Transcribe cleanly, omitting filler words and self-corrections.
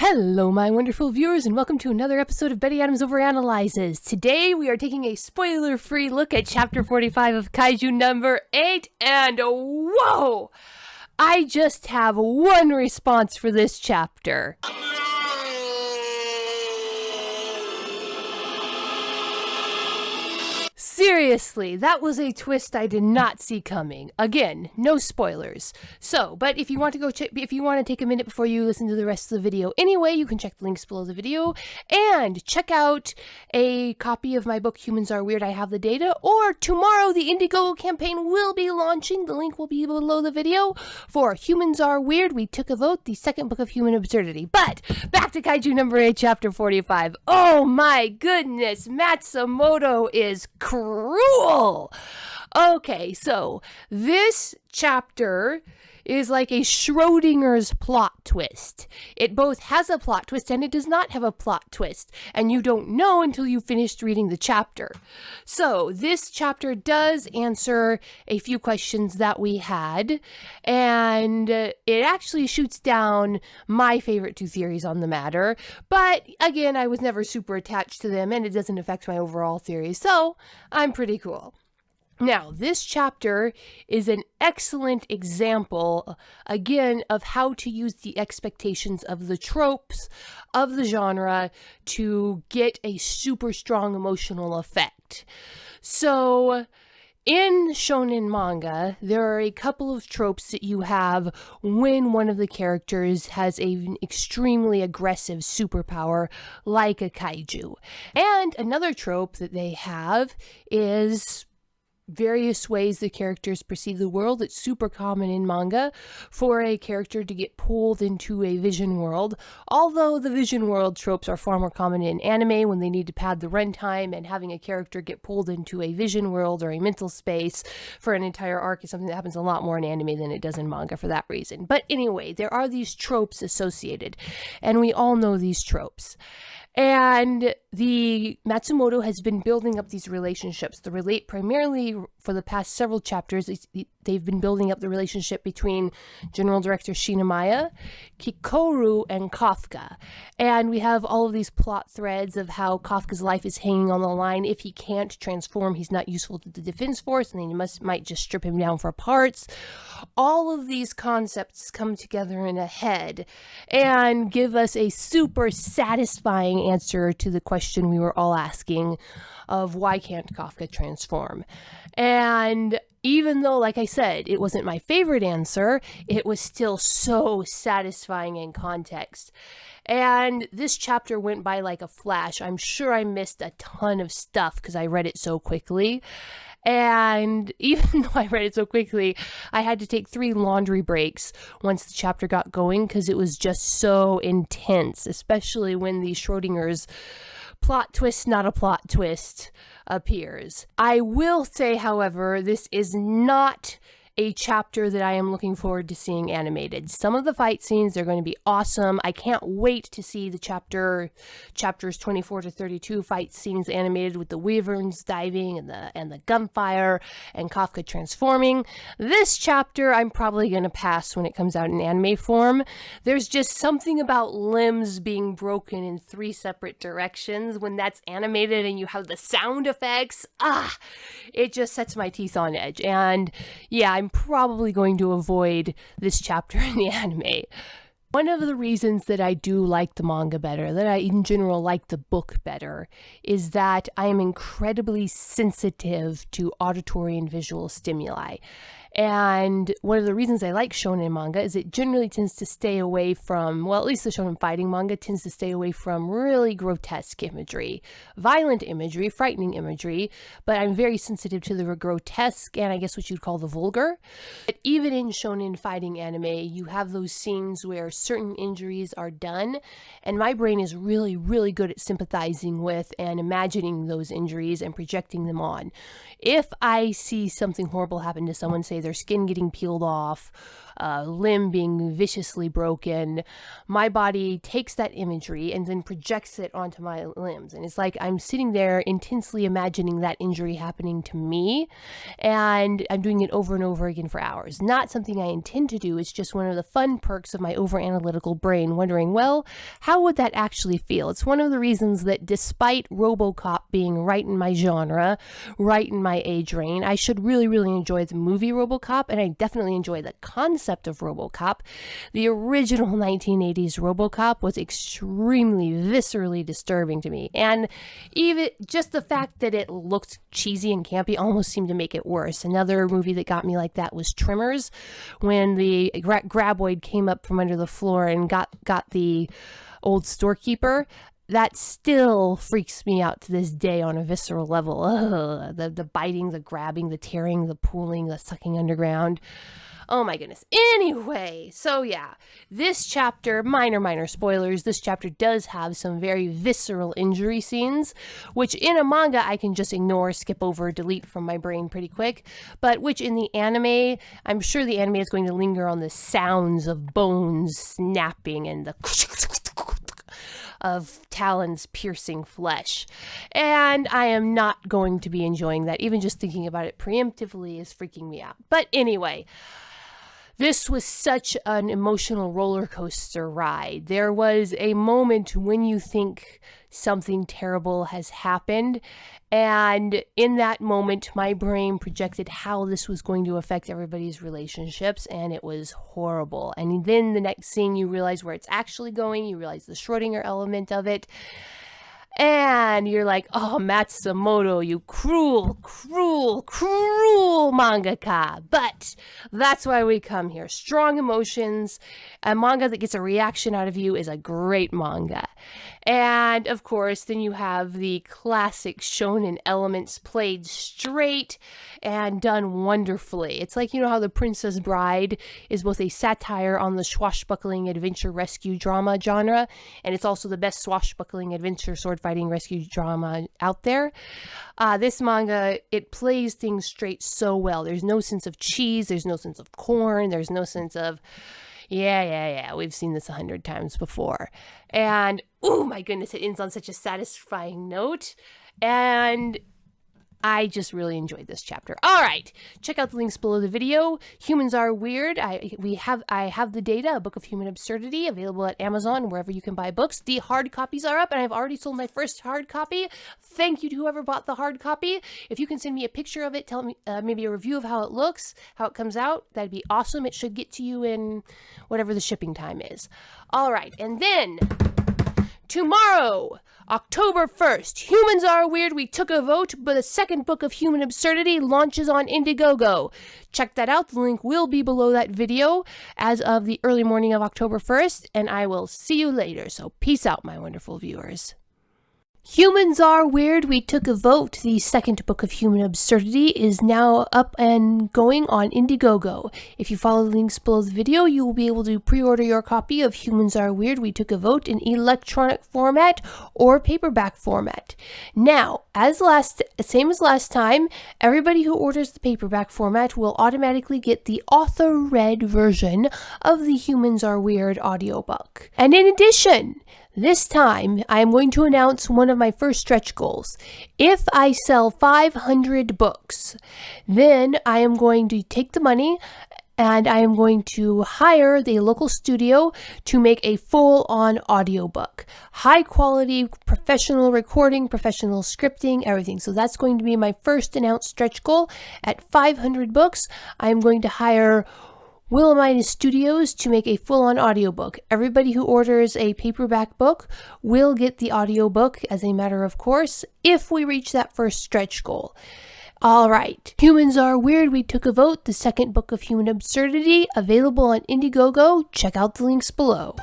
Hello, my wonderful viewers, and welcome to another episode of Betty Adams Overanalyzes. Today, we are taking a spoiler-free look at Chapter 45 of Kaiju number 8, and whoa! I just have one response for this chapter. Seriously, that was a twist I did not see coming. Again, no spoilers. But if you want to take a minute before you listen to the rest of the video anyway, you can check the links below the video and check out a copy of my book, Humans Are Weird, I Have the Data, or tomorrow the Indiegogo campaign will be launching. The link will be below the video for Humans Are Weird, We Took a Vote, the second book of human absurdity. But back to Kaiju number 8, chapter 45. Oh my goodness, Matsumoto is cruel. Okay, so this chapter is like a Schrodinger's plot twist. It both has a plot twist and it does not have a plot twist, and you don't know until you've finished reading the chapter. So this chapter does answer a few questions that we had, and it actually shoots down my favorite two theories on the matter, but again, I was never super attached to them and it doesn't affect my overall theory, so I'm pretty cool. Now, this chapter is an excellent example, again, of how to use the expectations of the tropes of the genre to get a super strong emotional effect. So, in shonen manga, there are a couple of tropes that you have when one of the characters has an extremely aggressive superpower, like a kaiju. And another trope that they have is various ways the characters perceive the world. It's super common in manga for a character to get pulled into a vision world, although the vision world tropes are far more common in anime when they need to pad the runtime, and having a character get pulled into a vision world or a mental space for an entire arc is something that happens a lot more in anime than it does in manga for that reason. But anyway, there are these tropes associated, and we all know these tropes. And the Matsumoto has been building up these relationships. Primarily for the past several chapters, they've been building up the relationship between General Director Shinomiya, Kikoru, and Kafka. And we have all of these plot threads of how Kafka's life is hanging on the line. If he can't transform, he's not useful to the defense force, and they might just strip him down for parts. All of these concepts come together in a head and give us a super satisfying answer to the question we were all asking of why can't Kafka transform? And even though, like I said, it wasn't my favorite answer, it was still so satisfying in context. And this chapter went by like a flash. I'm sure I missed a ton of stuff because I read it so quickly. And even though I read it so quickly, I had to take 3 laundry breaks once the chapter got going because it was just so intense, especially when the Schrodinger's plot twist, not a plot twist, appears. I will say, however, this is not a chapter that I am looking forward to seeing animated. Some of the fight scenes are going to be awesome. I can't wait to see the chapters 24 to 32 fight scenes animated with the wyverns diving and the gunfire and Kafka transforming. This chapter I'm probably going to pass when it comes out in anime form. There's just something about limbs being broken in 3 separate directions when that's animated and you have the sound effects. It just sets my teeth on edge. And yeah, I'm probably going to avoid this chapter in the anime. One of the reasons that I do like the manga better, that I in general like the book better, is that I am incredibly sensitive to auditory and visual stimuli. And one of the reasons I like shonen manga is it generally tends to stay away from, well, at least the shonen fighting manga tends to stay away from really grotesque imagery, violent imagery, frightening imagery, but I'm very sensitive to the grotesque and I guess what you'd call the vulgar. But even in shonen fighting anime, you have those scenes where certain injuries are done, and my brain is really, really good at sympathizing with and imagining those injuries and projecting them on. If I see something horrible happen to someone, say their skin getting peeled off, limb being viciously broken, my body takes that imagery and then projects it onto my limbs. And it's like I'm sitting there intensely imagining that injury happening to me, and I'm doing it over and over again for hours. Not something I intend to do. It's just one of the fun perks of my over-analytical brain, wondering, well, how would that actually feel? It's one of the reasons that despite RoboCop being right in my genre, right in my age range, I should really, really enjoy the movie RoboCop, and I definitely enjoy the concept of RoboCop. The original 1980s RoboCop was extremely viscerally disturbing to me, and even just the fact that it looked cheesy and campy almost seemed to make it worse. Another movie that got me like that was Tremors, when the graboid came up from under the floor and got the old storekeeper. That still freaks me out to this day on a visceral level. Ugh, the biting, the grabbing, the tearing, the pulling, the sucking underground. Oh my goodness. Anyway, so yeah, this chapter, minor spoilers, this chapter does have some very visceral injury scenes, which in a manga I can just ignore, skip over, delete from my brain pretty quick, but which in the anime, I'm sure the anime is going to linger on the sounds of bones snapping and the of talons piercing flesh. And I am not going to be enjoying that. Even just thinking about it preemptively is freaking me out. But anyway, this was such an emotional roller coaster ride. There was a moment when you think something terrible has happened, and in that moment, my brain projected how this was going to affect everybody's relationships, and it was horrible. And then the next scene, you realize where it's actually going, you realize the Schrodinger element of it, and you're like, oh, Matsumoto, you cruel mangaka. But that's why we come here. Strong emotions. A manga that gets a reaction out of you is a great manga. And of course, then you have the classic shonen elements played straight and done wonderfully. It's like, you know how The Princess Bride is both a satire on the swashbuckling adventure rescue drama genre, and it's also the best swashbuckling adventure sword fighting rescue drama out there. This manga, it plays things straight so well. There's no sense of cheese, there's no sense of corn, there's no sense of yeah, we've seen this 100 times before. And, oh my goodness, it ends on such a satisfying note. And I just really enjoyed this chapter. All right, check out the links below the video. Humans Are Weird. I have the data, a book of human absurdity, available at Amazon, wherever you can buy books. The hard copies are up, and I've already sold my first hard copy. Thank you to whoever bought the hard copy. If you can send me a picture of it, tell me maybe a review of how it looks, how it comes out, that'd be awesome. It should get to you in whatever the shipping time is. All right, and then tomorrow, October 1st, Humans Are Weird, We Took a Vote, but the second book of Human Absurdity launches on Indiegogo. Check that out. The link will be below that video as of the early morning of October 1st, and I will see you later. So peace out, my wonderful viewers. Humans Are Weird, We Took a Vote, the second book of Human Absurdity, is now up and going on Indiegogo. If you follow the links below the video, you will be able to pre-order your copy of Humans Are Weird, We Took a Vote in electronic format or paperback format. Now, same as last time, everybody who orders the paperback format will automatically get the author-read version of the Humans Are Weird audiobook. And in addition, this time, I am going to announce one of my first stretch goals. If I sell 500 books, then I am going to take the money and I am going to hire the local studio to make a full-on audiobook. High quality, professional recording, professional scripting, everything. So that's going to be my first announced stretch goal. At 500 books, I am going to hire Willamina Studios to make a full-on audiobook. Everybody who orders a paperback book will get the audiobook as a matter of course if we reach that first stretch goal. All right, Humans Are Weird, We Took a Vote, the second book of Human Absurdity, available on Indiegogo. Check out the links below.